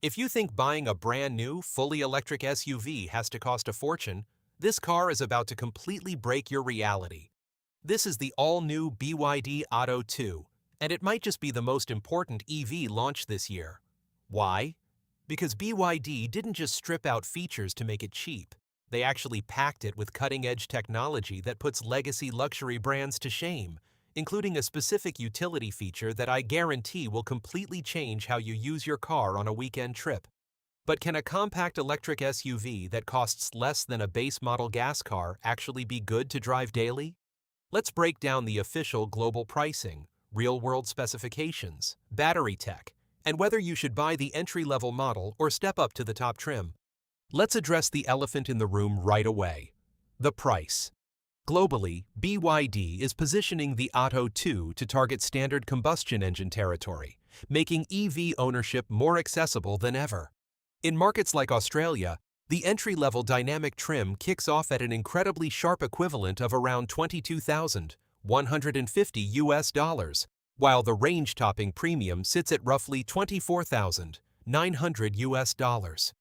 If you think buying a brand new, fully electric SUV has to cost a fortune, this car is about to completely break your reality. This is the all-new BYD Atto 2, and it might just be the most important EV launch this year. Why? Because BYD didn't just strip out features to make it cheap. They actually packed it with cutting-edge technology that puts legacy luxury brands to shame, including a specific utility feature that I guarantee will completely change how you use your car on a weekend trip. But can a compact electric SUV that costs less than a base model gas car actually be good to drive daily? Let's break down the official global pricing, real-world specifications, battery tech, and whether you should buy the entry-level model or step up to the top trim. Let's address the elephant in the room right away: the price. Globally, BYD is positioning the Atto 2 to target standard combustion engine territory, making EV ownership more accessible than ever. In markets like Australia, the entry-level dynamic trim kicks off at an incredibly sharp equivalent of around $22,150, while the range-topping premium sits at roughly $24,900.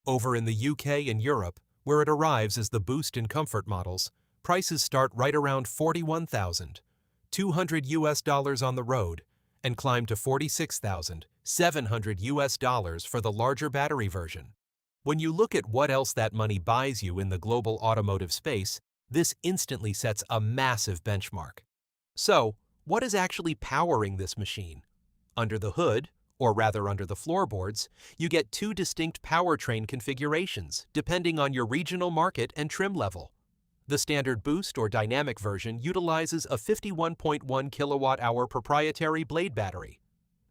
Over in the UK and Europe, where it arrives as the Boost and Comfort models, prices start right around $41,200 on the road and climb to $46,700 for the larger battery version. When you look at what else that money buys you in the global automotive space, this instantly sets a massive benchmark. So, what is actually powering this machine? Under the hood, or rather under the floorboards, you get two distinct powertrain configurations depending on your regional market and trim level. The standard Boost or dynamic version utilizes a 51.1 kilowatt-hour proprietary blade battery.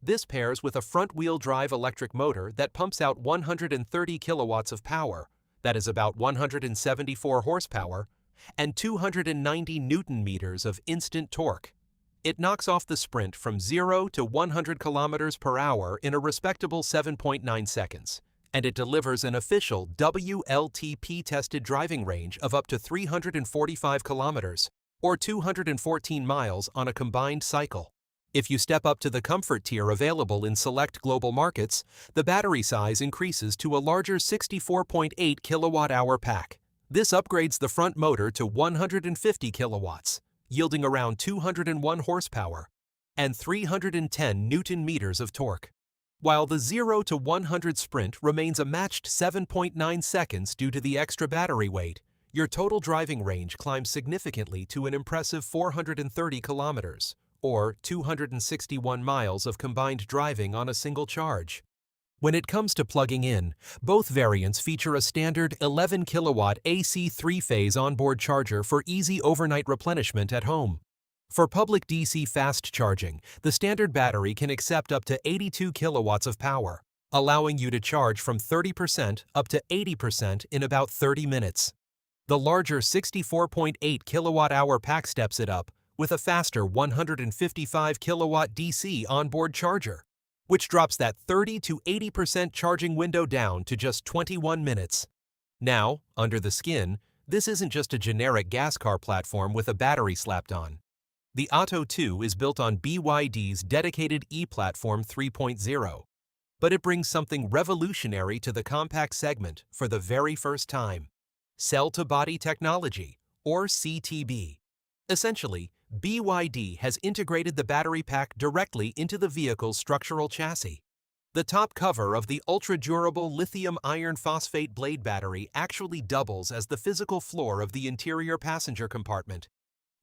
This pairs with a front-wheel drive electric motor that pumps out 130 kilowatts of power, that is about 174 horsepower, and 290 newton-meters of instant torque. It knocks off the sprint from 0 to 100 kilometers per hour in a respectable 7.9 seconds. And it delivers an official WLTP-tested driving range of up to 345 kilometers, or 214 miles on a combined cycle. If you step up to the comfort tier available in select global markets, the battery size increases to a larger 64.8 kilowatt-hour pack. This upgrades the front motor to 150 kilowatts, yielding around 201 horsepower and 310 newton-meters of torque. While the 0 to 100 sprint remains a matched 7.9 seconds due to the extra battery weight, your total driving range climbs significantly to an impressive 430 kilometers, or 261 miles of combined driving on a single charge. When it comes to plugging in, both variants feature a standard 11 kilowatt AC 3-phase onboard charger for easy overnight replenishment at home. For public DC fast charging, the standard battery can accept up to 82 kilowatts of power, allowing you to charge from 30% up to 80% in about 30 minutes. The larger 64.8 kilowatt-hour pack steps it up with a faster 155 kilowatt DC onboard charger, which drops that 30 to 80% charging window down to just 21 minutes. Now, under the skin, this isn't just a generic gas car platform with a battery slapped on. The Atto 2 is built on BYD's dedicated e-Platform 3.0, but it brings something revolutionary to the compact segment for the very first time: cell-to-body technology, or CTB. Essentially, BYD has integrated the battery pack directly into the vehicle's structural chassis. The top cover of the ultra-durable lithium iron phosphate blade battery actually doubles as the physical floor of the interior passenger compartment.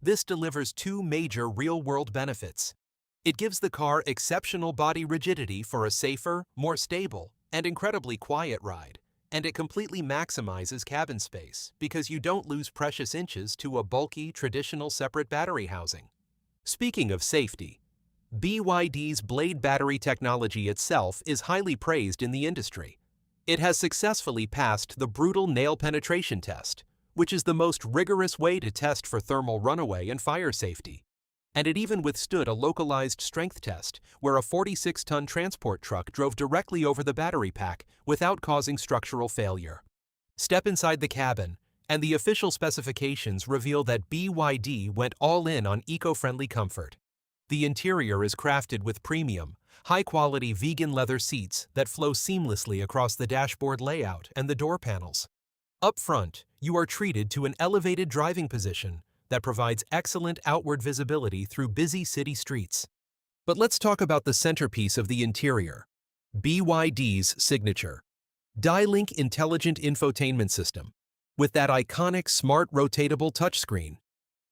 This delivers two major real-world benefits. It gives the car exceptional body rigidity for a safer, more stable, and incredibly quiet ride, and it completely maximizes cabin space because you don't lose precious inches to a bulky, traditional separate battery housing. Speaking of safety, BYD's blade battery technology itself is highly praised in the industry. It has successfully passed the brutal nail penetration test, which is the most rigorous way to test for thermal runaway and fire safety. And it even withstood a localized strength test where a 46-ton transport truck drove directly over the battery pack without causing structural failure. Step inside the cabin, and the official specifications reveal that BYD went all in on eco-friendly comfort. The interior is crafted with premium, high-quality vegan leather seats that flow seamlessly across the dashboard layout and the door panels. Up front, you are treated to an elevated driving position that provides excellent outward visibility through busy city streets. But let's talk about the centerpiece of the interior, BYD's signature Di-Link Intelligent Infotainment System, with that iconic smart rotatable touchscreen.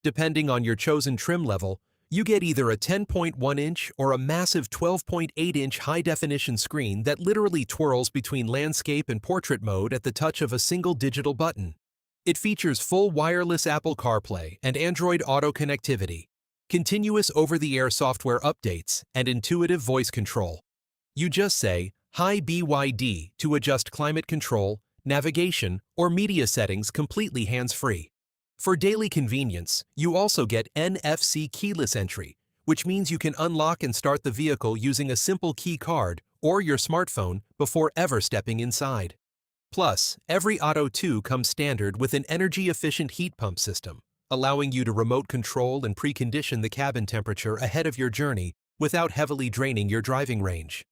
Depending on your chosen trim level, you get either a 10.1-inch or a massive 12.8-inch high-definition screen that literally twirls between landscape and portrait mode at the touch of a single digital button. It features full wireless Apple CarPlay and Android Auto connectivity, continuous over-the-air software updates, and intuitive voice control. You just say, "Hi BYD" to adjust climate control, navigation, or media settings completely hands-free. For daily convenience, you also get NFC keyless entry, which means you can unlock and start the vehicle using a simple key card or your smartphone before ever stepping inside. Plus, every Atto 2 comes standard with an energy-efficient heat pump system, allowing you to remote control and precondition the cabin temperature ahead of your journey without heavily draining your driving range.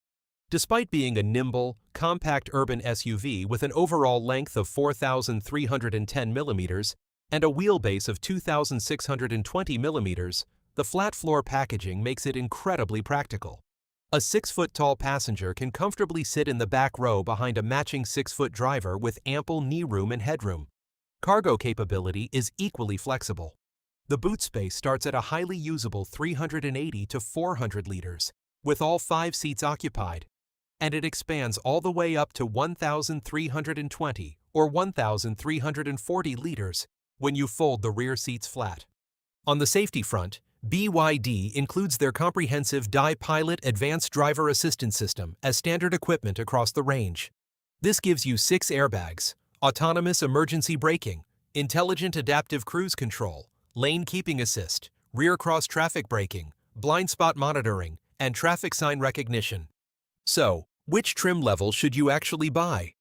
Despite being a nimble, compact urban SUV with an overall length of 4,310 millimeters and a wheelbase of 2,620 millimeters, the flat-floor packaging makes it incredibly practical. A 6-foot-tall passenger can comfortably sit in the back row behind a matching 6-foot driver with ample knee room and headroom. Cargo capability is equally flexible. The boot space starts at a highly usable 380 to 400 liters, with all 5 seats occupied, and it expands all the way up to 1,320 or 1,340 liters when you fold the rear seats flat. On the safety front, BYD includes their comprehensive Di-Pilot Advanced Driver Assistance System as standard equipment across the range. This gives you 6 airbags, autonomous emergency braking, intelligent adaptive cruise control, lane keeping assist, rear cross-traffic braking, blind spot monitoring, and traffic sign recognition. So, which trim level should you actually buy?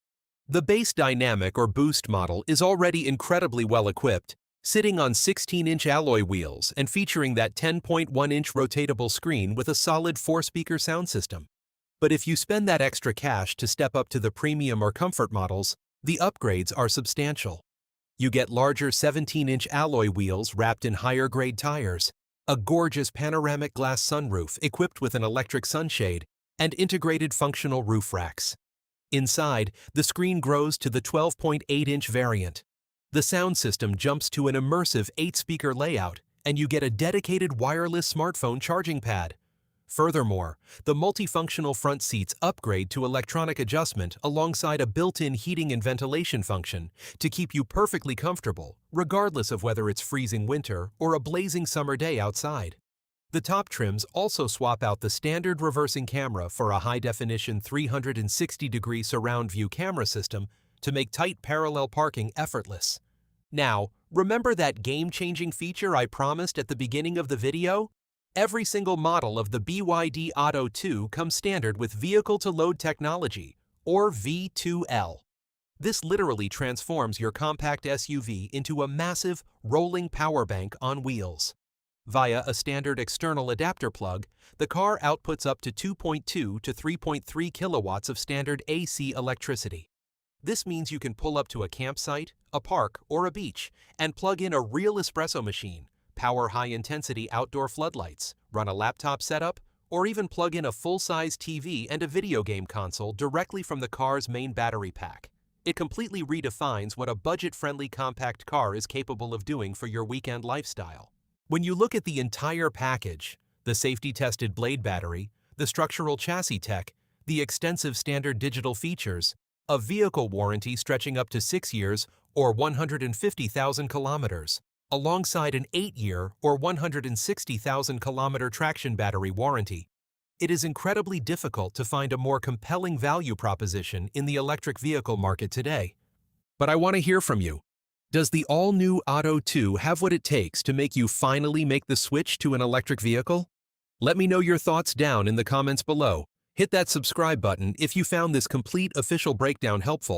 The base Dynamic or Boost model is already incredibly well equipped, sitting on 16-inch alloy wheels and featuring that 10.1-inch rotatable screen with a solid 4-speaker sound system. But if you spend that extra cash to step up to the premium or comfort models, the upgrades are substantial. You get larger 17-inch alloy wheels wrapped in higher-grade tires, a gorgeous panoramic glass sunroof equipped with an electric sunshade, and integrated functional roof racks. Inside, the screen grows to the 12.8-inch variant. The sound system jumps to an immersive 8-speaker layout, and you get a dedicated wireless smartphone charging pad. Furthermore, the multifunctional front seats upgrade to electronic adjustment alongside a built-in heating and ventilation function to keep you perfectly comfortable, regardless of whether it's freezing winter or a blazing summer day outside. The top trims also swap out the standard reversing camera for a high-definition 360-degree surround view camera system to make tight parallel parking effortless. Now, remember that game-changing feature I promised at the beginning of the video? Every single model of the BYD Atto 2 comes standard with Vehicle-to-Load Technology, or V2L. This literally transforms your compact SUV into a massive, rolling power bank on wheels. Via a standard external adapter plug, the car outputs up to 2.2 to 3.3 kilowatts of standard AC electricity. This means you can pull up to a campsite, a park, or a beach and plug in a real espresso machine, power high-intensity outdoor floodlights, run a laptop setup, or even plug in a full-size TV and a video game console directly from the car's main battery pack. It completely redefines what a budget-friendly compact car is capable of doing for your weekend lifestyle. When you look at the entire package, the safety-tested blade battery, the structural chassis tech, the extensive standard digital features, a vehicle warranty stretching up to 6 years or 150,000 kilometers, alongside an 8-year or 160,000 kilometer traction battery warranty, it is incredibly difficult to find a more compelling value proposition in the electric vehicle market today. But I want to hear from you. Does the all-new Atto 2 have what it takes to make you finally make the switch to an electric vehicle? Let me know your thoughts down in the comments below. Hit that subscribe button if you found this complete official breakdown helpful,